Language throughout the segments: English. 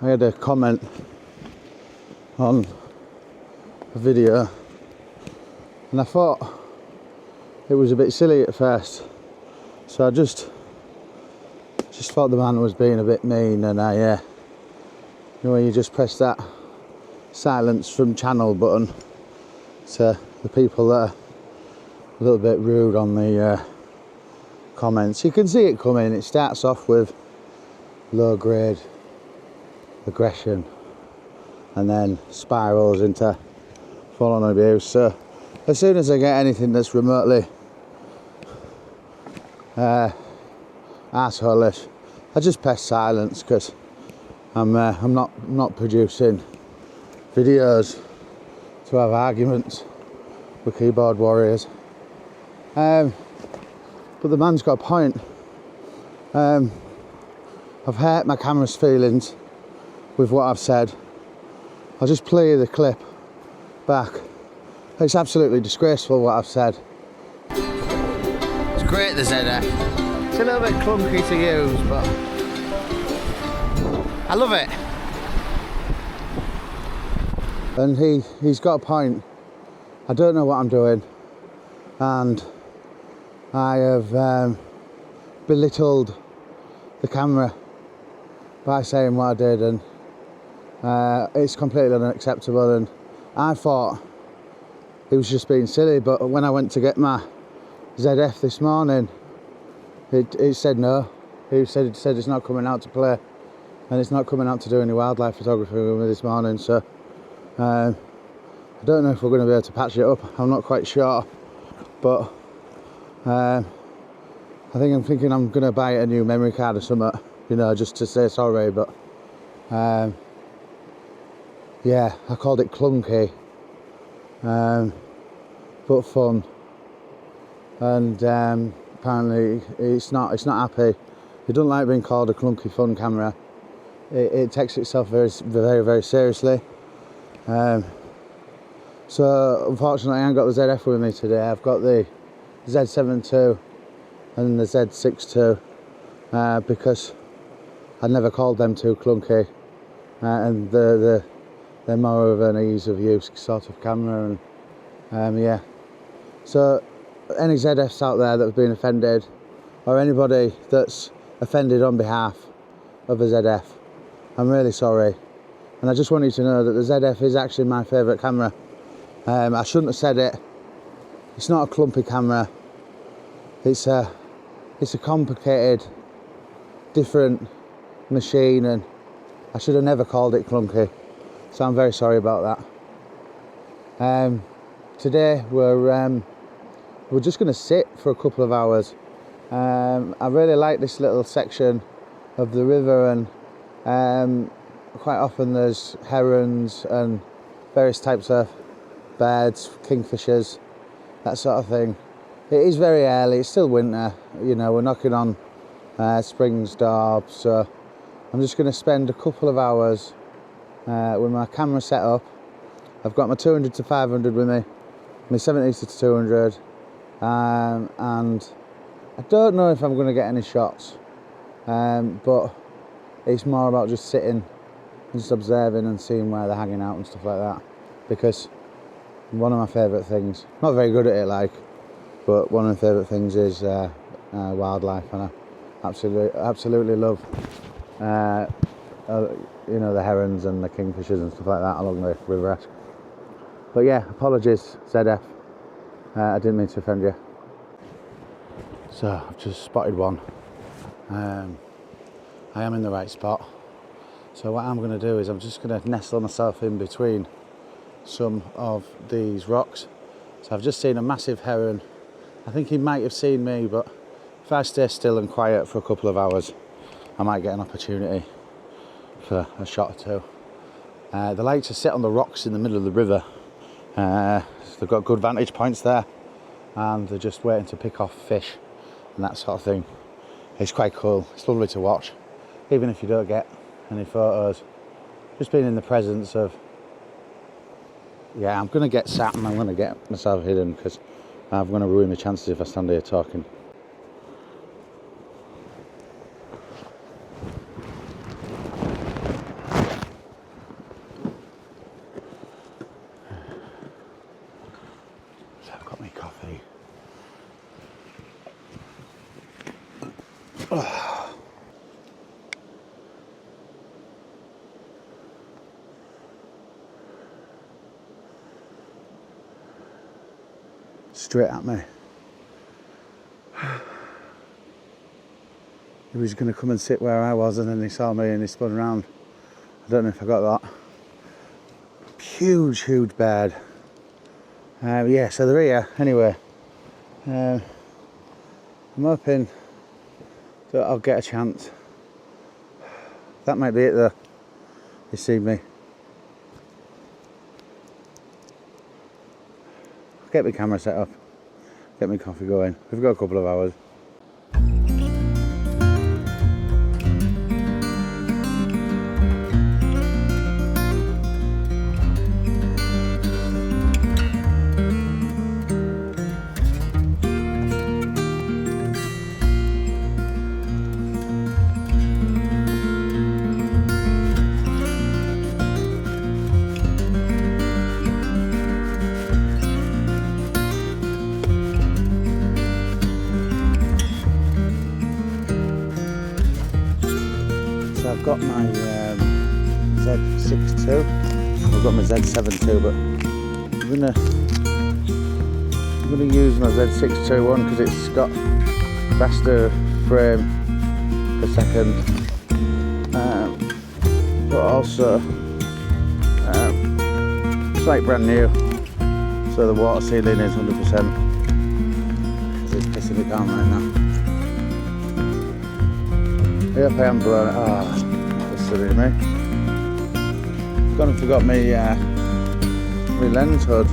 I had a comment on a video and I thought it was a bit silly at first, so I just thought the man was being a bit mean, and I you know, when you just press that silence from channel button to the people that are a little bit rude on the comments, you can see it coming. It starts off with low grade aggression and then spirals into full-on abuse. So as soon as I get anything that's remotely arseholeish, I just press silence, because I'm not producing videos to have arguments with keyboard warriors. But the man's got a point. I've hurt my camera's feelings with what I've said. I'll just play the clip back. It's absolutely disgraceful what I've said. It's great, the ZF. It's a little bit clunky to use, but I love it. And he's got a point. I don't know what I'm doing, and I have belittled the camera by saying what I did, and it's completely unacceptable. And I thought he was just being silly, but when I went to get my ZF this morning, it said no. He said it's not coming out to play, and it's not coming out to do any wildlife photography with me this morning. So I don't know if we're going to be able to patch it up. I'm not quite sure, but I'm thinking I'm going to buy a new memory card or something, you know, just to say sorry. But yeah, I called it clunky, but fun, and apparently it's not happy. It doesn't like being called a clunky fun camera. It takes itself very seriously. So unfortunately I haven't got the ZF with me today. I've got the Z6II and the Z6II because I never called them too clunky, and they're more of an ease of use sort of camera. And yeah, so any ZFs out there that have been offended, or anybody that's offended on behalf of a ZF, I'm really sorry. And I just want you to know that the ZF is actually my favourite camera. I shouldn't have said it. It's not a clumpy camera. It's a complicated, different machine, and I should have never called it clunky. So I'm very sorry about that. Today we're just going to sit for a couple of hours. I really like this little section of the river, and quite often there's herons and various types of birds, kingfishers, that sort of thing. It is very early, it's still winter, you know, we're knocking on spring's door, so I'm just going to spend a couple of hours with my camera set up. I've got my 200 to 500 with me, my 70 to 200, and I don't know if I'm going to get any shots, but it's more about just sitting and just observing and seeing where they're hanging out and stuff like that, because one of my favourite things, not very good at it like, but one of my favourite things is wildlife, and I absolutely love you know, the herons and the kingfishers and stuff like that along the River Esk. But yeah, apologies ZF, I didn't mean to offend you. So I've just spotted one. I am in the right spot. So what I'm going to do is I'm just going to nestle myself in between some of these rocks. So I've just seen a massive heron. I think he might have seen me, but if I stay still and quiet for a couple of hours, I might get an opportunity for a shot or two. They like to sit on the rocks in the middle of the river. They've got good vantage points there, and they're just waiting to pick off fish and that sort of thing. It's quite cool. It's lovely to watch, even if you don't get any photos. Just being in the presence of, yeah, I'm going to get sat and I'm going to get myself hidden, because I'm going to ruin my chances if I stand here talking. straight at me. He was going to come and sit where I was, and then he saw me and he spun around. I don't know if I got that. Huge bird. Yeah, so they're here anyway. I'm hoping that I'll get a chance. That might be it though. They see me. Get my camera set up. Get my coffee going. We've got a couple of hours. I've got my Z6II. I've got my Z6II, but I'm gonna use my Z6II one because it's got faster frame per second, but also it's like brand new, so the water sealing is 100%. Because it's pissing me down right now. Yep, I am blown it. Ah, that's silly me. I've gone and forgot my lens hood.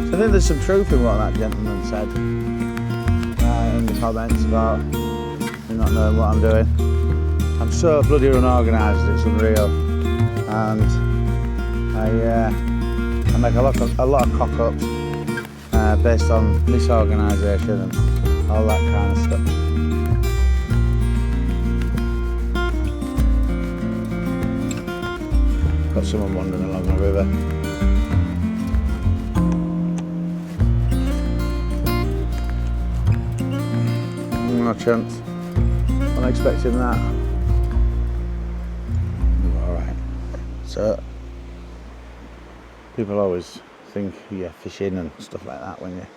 So I think there's some truth in what that gentleman said in the comments about me not knowing what I'm doing. I'm so bloody unorganised, it's unreal. And I make a lot of cock-ups based on misorganisation and all that kind of stuff. Got someone wandering along the river. No chance. I'm expecting that. Alright. So, people always think you're fishing and stuff like that when you're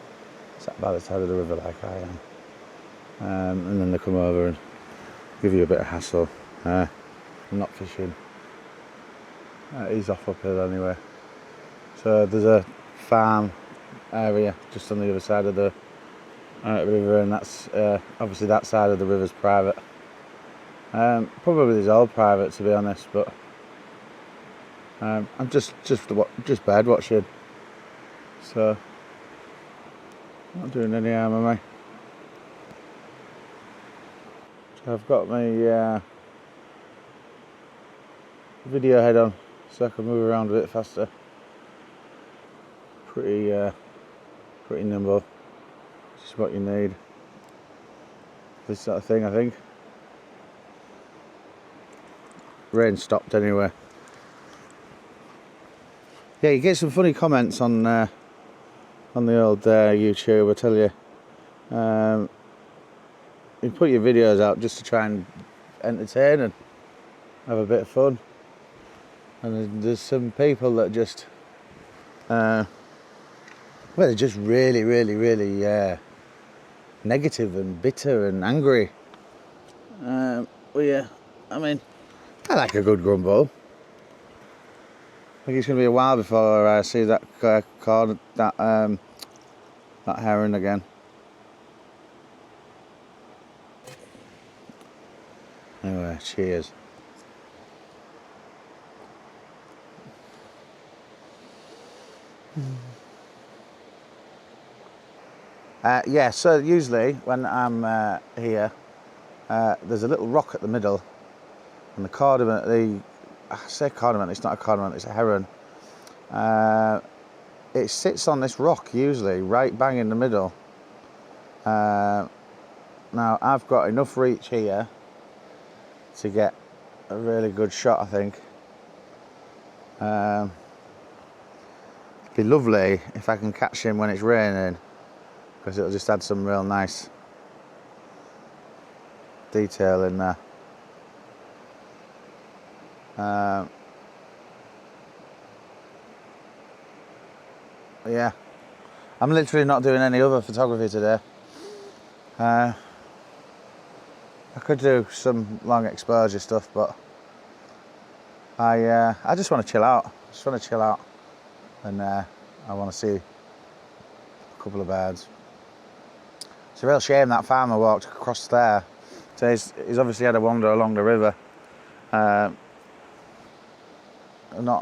sat by the side of the river like I am, and then they come over and give you a bit of hassle. I'm not fishing. He's off uphill anyway. So there's a farm area just on the other side of the river, and that's obviously that side of the river's private. Probably is all private, to be honest, but I'm just bird watching. So not doing any harm, am I? So I've got my video head on so I can move around a bit faster. Pretty nimble, which is what you need. This sort of thing, I think. Rain stopped anyway. Yeah, you get some funny comments on the old YouTube, I tell you. You put your videos out just to try and entertain and have a bit of fun, and there's some people that just well, they're just really negative and bitter and angry. Well, yeah, I mean, I like a good grumble. I think it's going to be a while before I see that heron again. Anyway, cheers. Yeah, so usually when I'm here, there's a little rock at the middle, and the cardamom, I say cardamom, it's not a cardamom, it's a heron. It sits on this rock usually, right bang in the middle. Now I've got enough reach here to get a really good shot, I think. It'd be lovely if I can catch him when it's raining, because it'll just add some real nice detail in there. Yeah, I'm literally not doing any other photography today. I could do some long exposure stuff, but I just want to chill out. And I want to see a couple of birds. It's a real shame that farmer walked across there. So he's obviously had a wander along the river. Not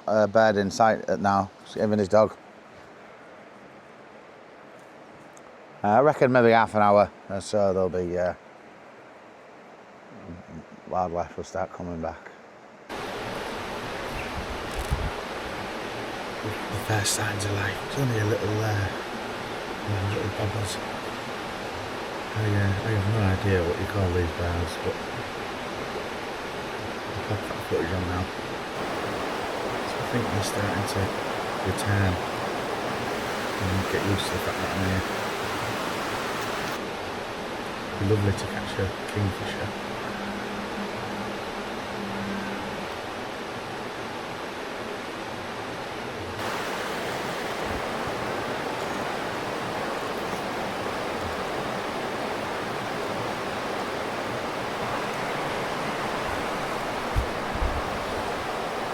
a bird in sight now, him and his dog. I reckon maybe half an hour or so there'll be wildlife will start coming back. The first signs of life. It's only a little bubbles. I have no idea what you call these birds, but I'll pop that footage on now. So I think they're starting to return and get used to the fact that I'm here. It'd be lovely to catch a kingfisher.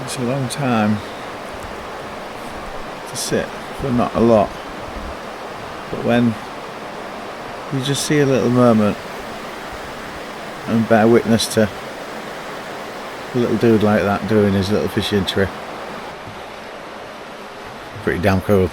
It's a long time to sit for not a lot, but when you just see a little moment and bear witness to a little dude like that doing his little fishing trip, pretty damn cool.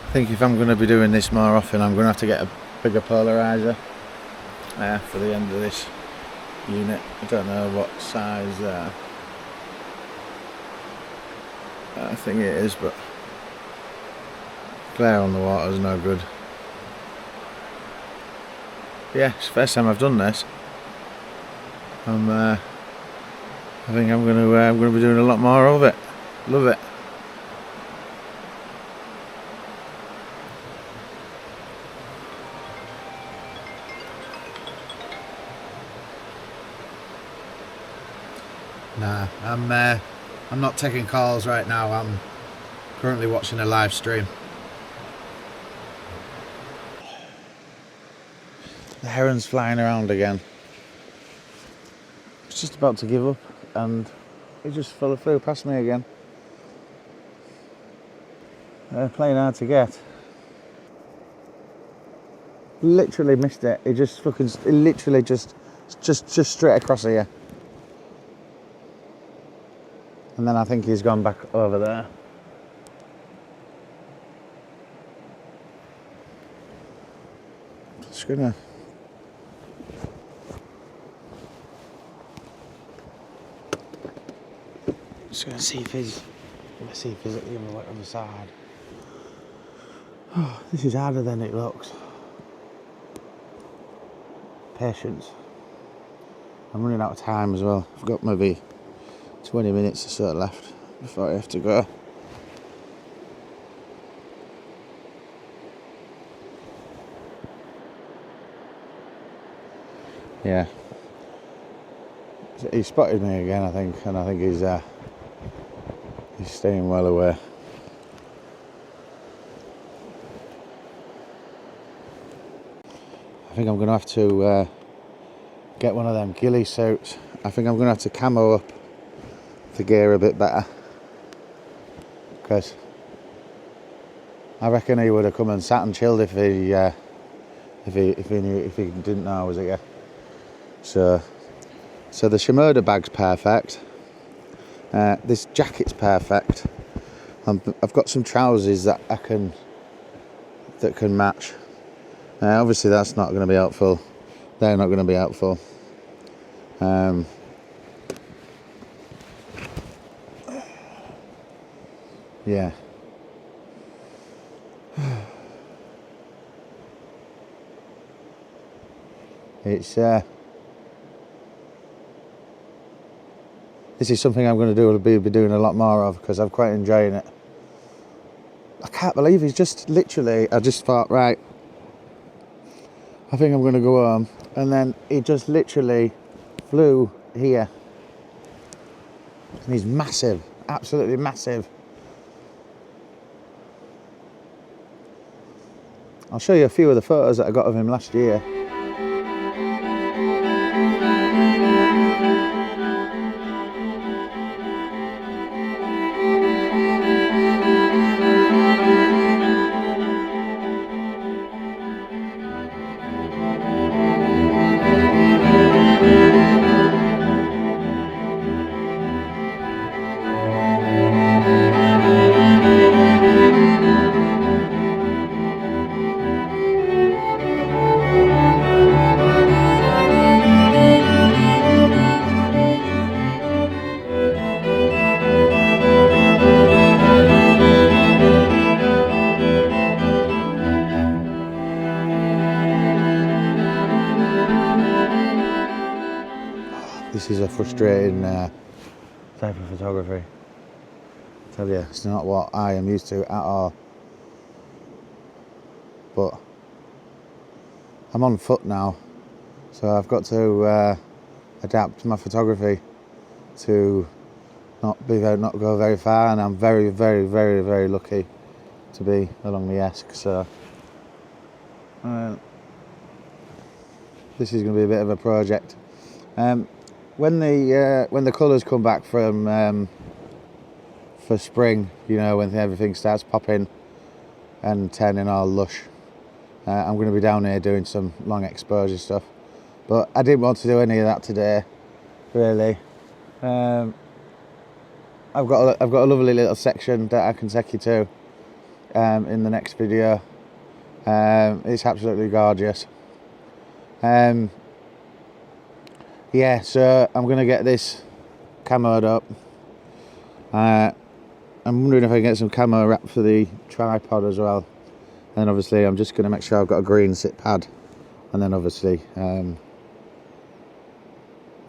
I think if I'm going to be doing this more often, I'm going to have to get a bigger polarizer for the end of this unit. I don't know what size I think it is, but glare on the water is no good. Yeah, it's the first time I've done this. I think I'm going to be doing a lot more of it. Love it. Nah, I'm not taking calls right now. I'm currently watching a live stream. The heron's flying around again. It's just about to give up and he just flew past me again. Playing hard to get. Literally missed it. He just fucking, he literally just straight across here. And then I think he's gone back over there. Just gonna. Just gonna see if he's. Let's see if he's at the other side. Oh, this is harder than it looks. Patience. I'm running out of time as well. I've got maybe 20 minutes or so left before I have to go. Yeah. He spotted me again, I think, and I think he's staying well away. I think I'm going to have to get one of them ghillie suits. I think I'm going to have to camo up the gear a bit better, because I reckon he would have come and sat and chilled if he didn't know I was here. So the Shimoda bag's perfect. This jacket's perfect. I've got some trousers that can match. Obviously that's not going to be helpful. They're not going to be helpful. Yeah. It's this is something I'm going to be doing a lot more of, because I'm quite enjoying it. I can't believe he's just literally, I just thought, right, I think I'm going to go home, and then he just literally flew here. And he's massive, absolutely massive. I'll show you a few of the photos that I got of him last year. This is a frustrating type of photography. I tell you, it's not what I am used to at all. But I'm on foot now, so I've got to adapt my photography to not go very far, and I'm very, very, very, very lucky to be along the Esk. So this is going to be a bit of a project. When the colours come back from for spring, you know, when everything starts popping and turning all lush, I'm going to be down here doing some long exposure stuff. But I didn't want to do any of that today, really. I've got a lovely little section that I can take you to in the next video. It's absolutely gorgeous. Yeah, so I'm going to get this camoed up. I'm wondering if I can get some camo wrap for the tripod as well. And obviously I'm just going to make sure I've got a green sit pad. And then obviously,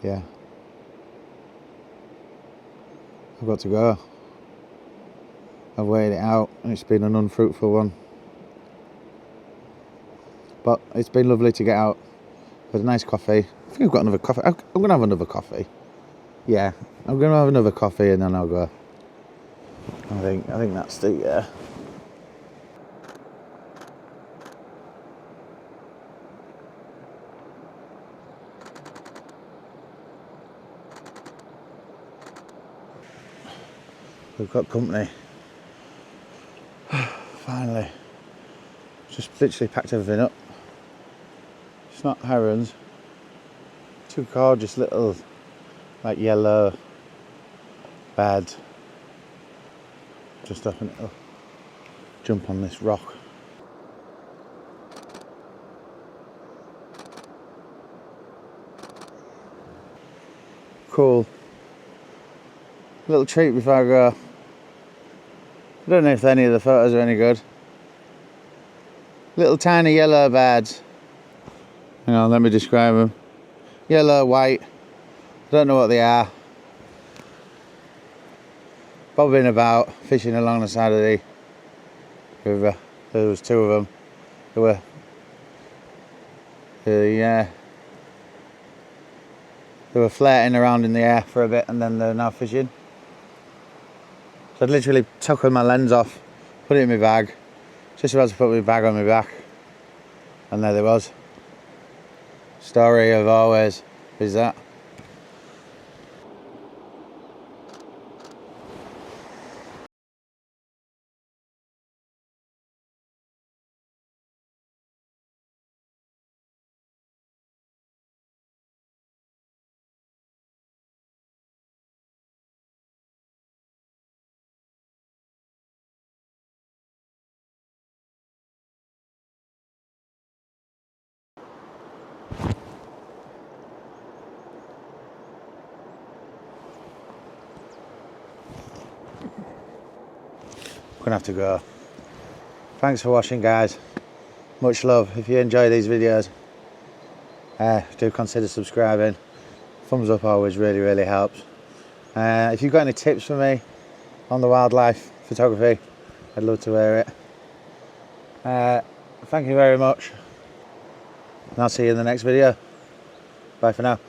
yeah, I've got to go. I've waited it out, and it's been an unfruitful one. But it's been lovely to get out. Had a nice coffee. I think I've got another coffee. I'm going to have another coffee. Yeah, I'm going to have another coffee and then I'll go. I think that's the... We've got company. Finally. Just literally packed everything up. It's not herons. Two gorgeous little, like yellow birds. Just up and it'll jump on this rock. Cool. Little treat before I go. I don't know if any of the photos are any good. Little tiny yellow birds. Hang on, let me describe them. Yellow, white. Don't know what they are. Bobbing about, fishing along the side of the river. There was two of them. They were flirting around in the air for a bit and then they're now fishing. So I'd literally took my lens off, put it in my bag, just about to put my bag on my back, and there they was. Story of always is that. Gonna have to go. Thanks for watching, guys. Much love. If you enjoy these videos, do consider subscribing. Thumbs up always really helps. If you've got any tips for me on the wildlife photography, I'd love to hear it. Thank you very much, and I'll see you in the next video. Bye for now.